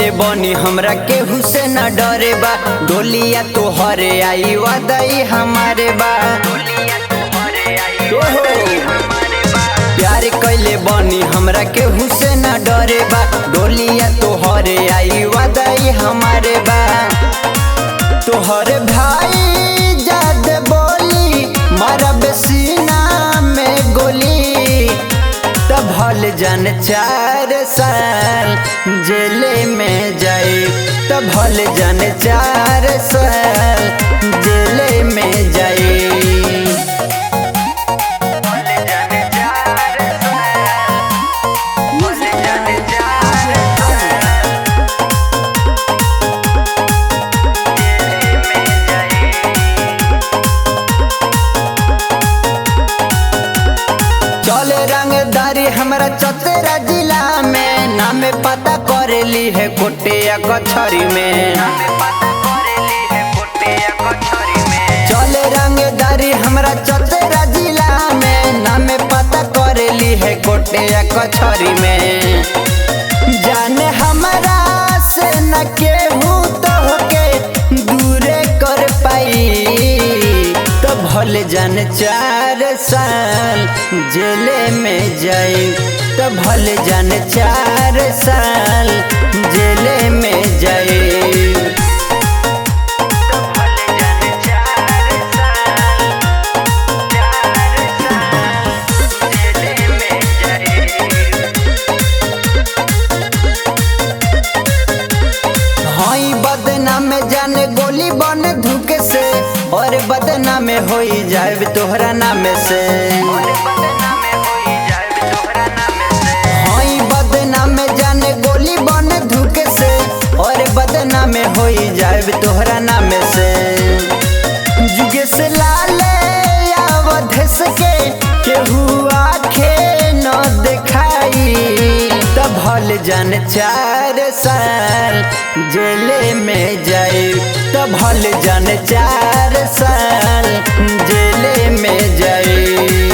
कैले बनी हमरा केहू से न डरे बा। डोलिया तोहरे आई वादई हमारे बा। प्यार कैले बनी हमरा केहू से न डरे बा। डोलिया तोहरे आई वादई हमारे बा। तोहरे भाई जाद बोली मारा बेसीना में गोली। तब हल जान 4 साल जेले में जाए। तब हल जान 4 साल जेले में जाए। चले रंगदारी हमरा चतरा जिला में। नाम पता करेली है कोटिया कछरी में। चले रंगदारी हमरा चतरा जिला में। नाम पता करेली है कोटिया कछरी में। जाने हमरा से न केहू तो के दूरे कर पाई। तो भले जान 4 साल जेले में जाए। तो भले जान 4 साल जेले में जाए। हई बदनाम जाने गोली बन धुके से। और बदनाम हो जाए तोहरा नाम से। हई बदनाम जाने गोली बन धुके से। और बदनाम हो जाए तोहरा नाम से। जुगे से लाले अवधेश के केहू आखे न दिखाई। तब भल जान 4 साल जेले में जाए। तब भल जान 4 साल जेले में जाए।